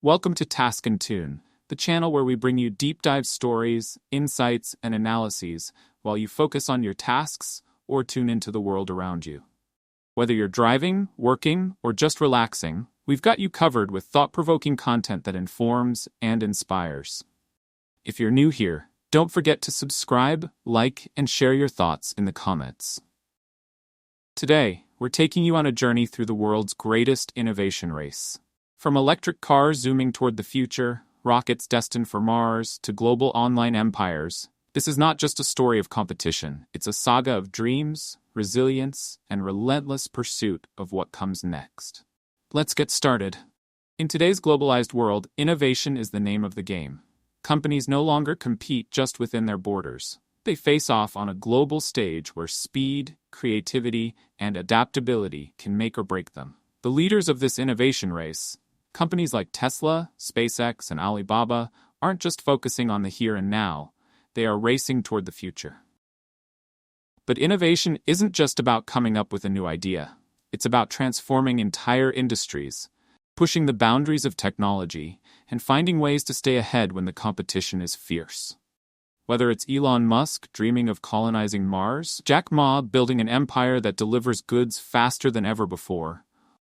Welcome to Task and Tune, the channel where we bring you deep dive stories, insights, and analyses while you focus on your tasks or tune into the world around you. Whether you're driving, working, or just relaxing, we've got you covered with thought-provoking content that informs and inspires. If you're new here, don't forget to subscribe, like, and share your thoughts in the comments. Today, we're taking you on a journey through the world's greatest innovation race. From electric cars zooming toward the future, rockets destined for Mars, to global online empires, this is not just a story of competition, it's a saga of dreams, resilience, and relentless pursuit of what comes next. Let's get started. In today's globalized world, innovation is the name of the game. Companies no longer compete just within their borders. They face off on a global stage where speed, creativity, and adaptability can make or break them. The leaders of this innovation race, companies like Tesla, SpaceX, and Alibaba, aren't just focusing on the here and now, they are racing toward the future. But innovation isn't just about coming up with a new idea. It's about transforming entire industries, pushing the boundaries of technology, and finding ways to stay ahead when the competition is fierce. Whether it's Elon Musk dreaming of colonizing Mars, Jack Ma building an empire that delivers goods faster than ever before,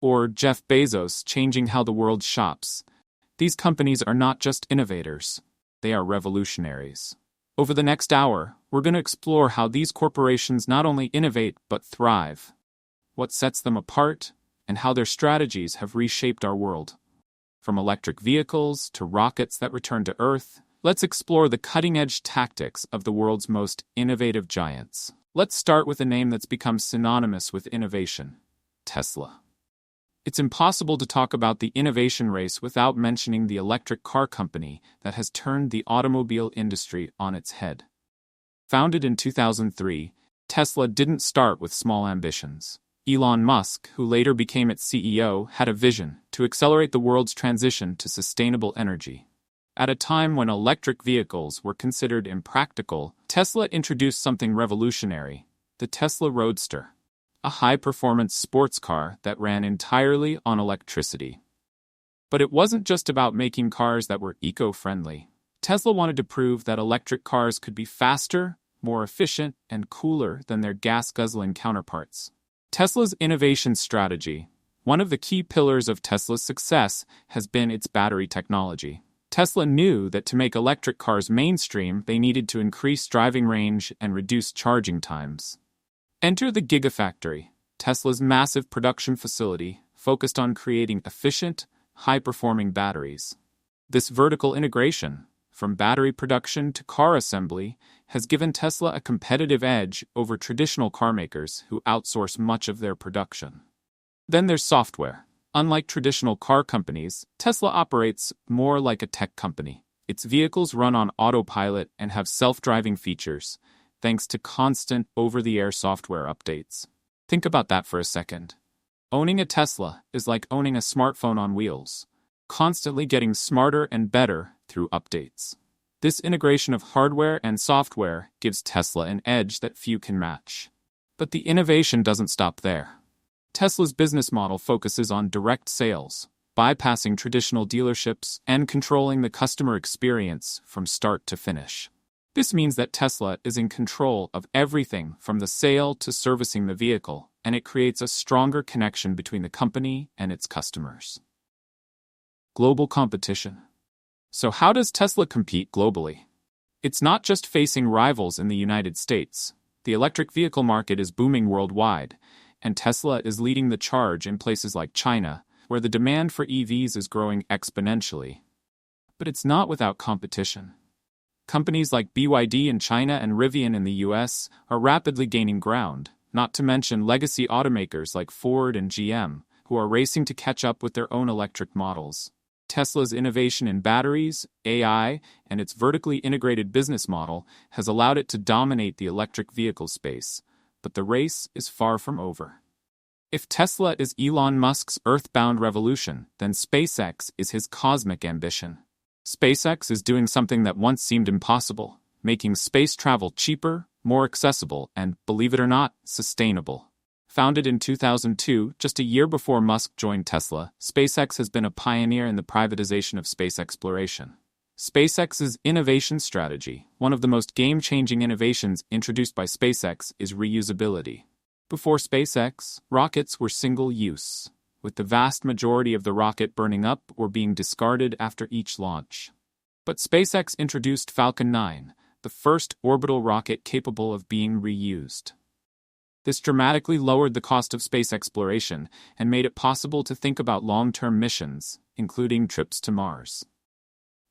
or Jeff Bezos changing how the world shops, these companies are not just innovators, they are revolutionaries. Over the next hour, we're going to explore how these corporations not only innovate but thrive, what sets them apart, and how their strategies have reshaped our world. From electric vehicles to rockets that return to Earth, let's explore the cutting-edge tactics of the world's most innovative giants. Let's start with a name that's become synonymous with innovation: Tesla. It's impossible to talk about the innovation race without mentioning the electric car company that has turned the automobile industry on its head. Founded in 2003, Tesla didn't start with small ambitions. Elon Musk, who later became its CEO, had a vision to accelerate the world's transition to sustainable energy. At a time when electric vehicles were considered impractical, Tesla introduced something revolutionary: the Tesla Roadster, a high-performance sports car that ran entirely on electricity. But it wasn't just about making cars that were eco-friendly. Tesla wanted to prove that electric cars could be faster, more efficient, and cooler than their gas-guzzling counterparts. Tesla's innovation strategy, one of the key pillars of Tesla's success, has been its battery technology. Tesla knew that to make electric cars mainstream, they needed to increase driving range and reduce charging times. Enter the Gigafactory, Tesla's massive production facility focused on creating efficient, high-performing batteries. This vertical integration, from battery production to car assembly, has given Tesla a competitive edge over traditional carmakers who outsource much of their production. Then there's software. Unlike traditional car companies, Tesla operates more like a tech company. Its vehicles run on autopilot and have self-driving features, thanks to constant over-the-air software updates. Think about that for a second. Owning a Tesla is like owning a smartphone on wheels, constantly getting smarter and better through updates. This integration of hardware and software gives Tesla an edge that few can match. But the innovation doesn't stop there. Tesla's business model focuses on direct sales, bypassing traditional dealerships and controlling the customer experience from start to finish. This means that Tesla is in control of everything from the sale to servicing the vehicle, and it creates a stronger connection between the company and its customers. Global competition. So how does Tesla compete globally? It's not just facing rivals in the United States. The electric vehicle market is booming worldwide, and Tesla is leading the charge in places like China, where the demand for EVs is growing exponentially. But it's not without competition. Companies like BYD in China and Rivian in the US are rapidly gaining ground, not to mention legacy automakers like Ford and GM, who are racing to catch up with their own electric models. Tesla's innovation in batteries, AI, and its vertically integrated business model has allowed it to dominate the electric vehicle space, but the race is far from over. If Tesla is Elon Musk's earthbound revolution, then SpaceX is his cosmic ambition. SpaceX is doing something that once seemed impossible, making space travel cheaper, more accessible, and, believe it or not, sustainable. Founded in 2002, just a year before Musk joined Tesla, SpaceX has been a pioneer in the privatization of space exploration. SpaceX's innovation strategy, one of the most game-changing innovations introduced by SpaceX, is reusability. Before SpaceX, rockets were single-use, with the vast majority of the rocket burning up or being discarded after each launch. But SpaceX introduced Falcon 9, the first orbital rocket capable of being reused. This dramatically lowered the cost of space exploration and made it possible to think about long-term missions, including trips to Mars.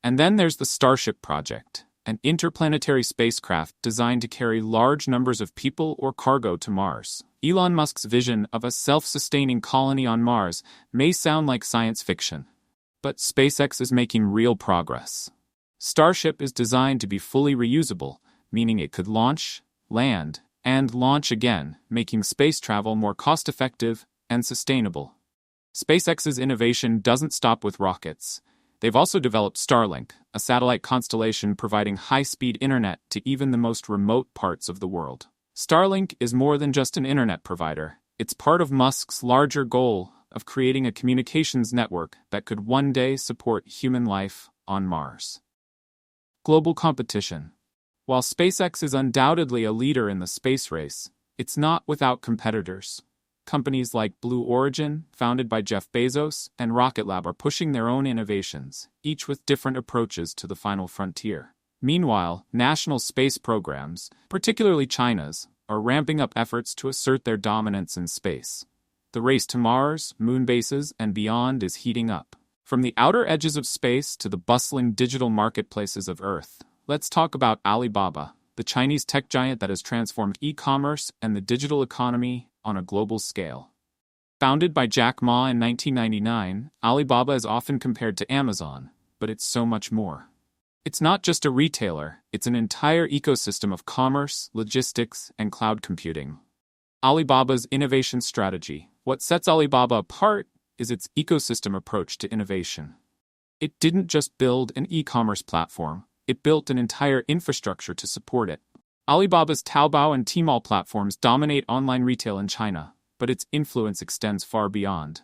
And then there's the Starship project, an interplanetary spacecraft designed to carry large numbers of people or cargo to Mars. Elon Musk's vision of a self-sustaining colony on Mars may sound like science fiction, but SpaceX is making real progress. Starship is designed to be fully reusable, meaning it could launch, land, and launch again, making space travel more cost-effective and sustainable. SpaceX's innovation doesn't stop with rockets. They've also developed Starlink, a satellite constellation providing high-speed internet to even the most remote parts of the world. Starlink is more than just an internet provider. It's part of Musk's larger goal of creating a communications network that could one day support human life on Mars. Global competition. While SpaceX is undoubtedly a leader in the space race, it's not without competitors. Companies like Blue Origin, founded by Jeff Bezos, and Rocket Lab are pushing their own innovations, each with different approaches to the final frontier. Meanwhile, national space programs, particularly China's, are ramping up efforts to assert their dominance in space. The race to Mars, moon bases, and beyond is heating up. From the outer edges of space to the bustling digital marketplaces of Earth, let's talk about Alibaba, the Chinese tech giant that has transformed e-commerce and the digital economy on a global scale. Founded by Jack Ma in 1999, Alibaba is often compared to Amazon, but it's so much more. It's not just a retailer, it's an entire ecosystem of commerce, logistics, and cloud computing. Alibaba's innovation strategy. What sets Alibaba apart is its ecosystem approach to innovation. It didn't just build an e-commerce platform. It built an entire infrastructure to support it. Alibaba's Taobao and Tmall platforms dominate online retail in China, but its influence extends far beyond.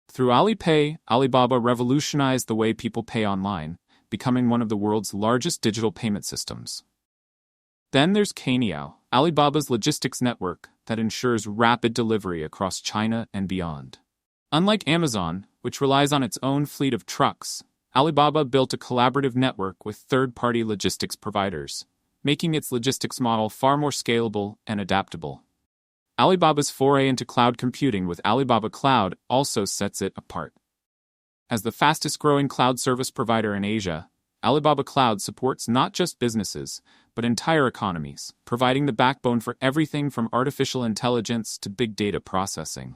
Through Alipay, Alibaba revolutionized the way people pay online, becoming one of the world's largest digital payment systems. Then there's Cainiao, Alibaba's logistics network that ensures rapid delivery across China and beyond. Unlike Amazon, which relies on its own fleet of trucks, Alibaba built a collaborative network with third-party logistics providers, making its logistics model far more scalable and adaptable. Alibaba's foray into cloud computing with Alibaba Cloud also sets it apart. As the fastest-growing cloud service provider in Asia, Alibaba Cloud supports not just businesses, but entire economies, providing the backbone for everything from artificial intelligence to big data processing.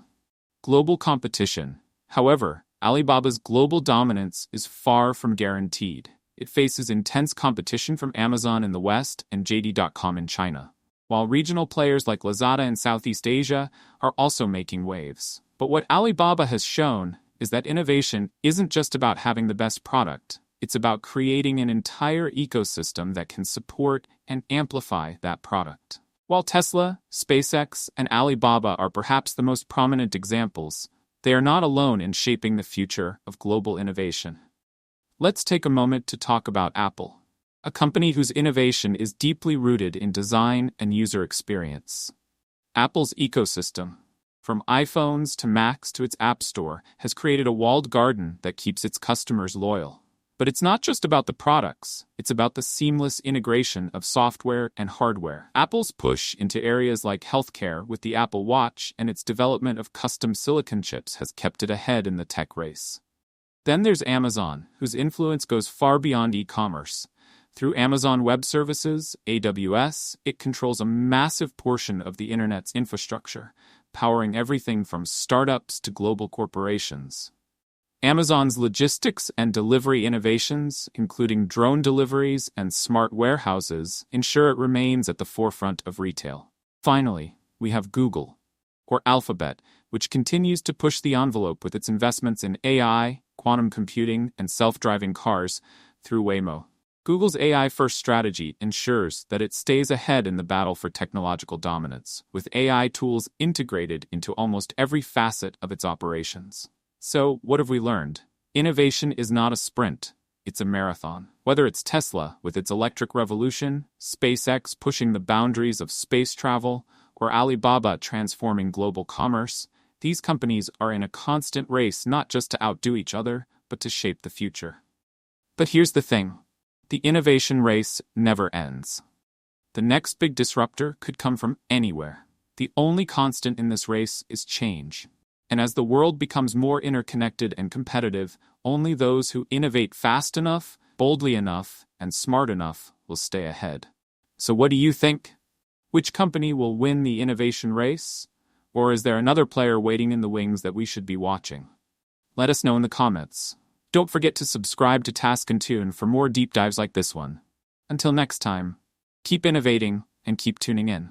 Global competition. However, Alibaba's global dominance is far from guaranteed. It faces intense competition from Amazon in the West and JD.com in China, while regional players like Lazada in Southeast Asia are also making waves. But what Alibaba has shown is that innovation isn't just about having the best product. It's about creating an entire ecosystem that can support and amplify that product. While Tesla, SpaceX, and Alibaba are perhaps the most prominent examples, they are not alone in shaping the future of global innovation. Let's take a moment to talk about Apple, a company whose innovation is deeply rooted in design and user experience. Apple's ecosystem, from iPhones to Macs to its App Store, has created a walled garden that keeps its customers loyal. But it's not just about the products, it's about the seamless integration of software and hardware. Apple's push into areas like healthcare with the Apple Watch and its development of custom silicon chips has kept it ahead in the tech race. Then there's Amazon, whose influence goes far beyond e-commerce. Through Amazon Web Services, AWS, it controls a massive portion of the internet's infrastructure, powering everything from startups to global corporations. Amazon's logistics and delivery innovations, including drone deliveries and smart warehouses, ensure it remains at the forefront of retail. Finally, we have Google, or Alphabet, which continues to push the envelope with its investments in AI, quantum computing, and self-driving cars through Waymo. Google's AI-first strategy ensures that it stays ahead in the battle for technological dominance, with AI tools integrated into almost every facet of its operations. So, what have we learned? Innovation is not a sprint, it's a marathon. Whether it's Tesla with its electric revolution, SpaceX pushing the boundaries of space travel, or Alibaba transforming global commerce, these companies are in a constant race not just to outdo each other, but to shape the future. But here's the thing. The innovation race never ends. The next big disruptor could come from anywhere. The only constant in this race is change. And as the world becomes more interconnected and competitive, only those who innovate fast enough, boldly enough, and smart enough will stay ahead. So what do you think? Which company will win the innovation race? Or is there another player waiting in the wings that we should be watching? Let us know in the comments. Don't forget to subscribe to Task and Tune for more deep dives like this one. Until next time, keep innovating and keep tuning in.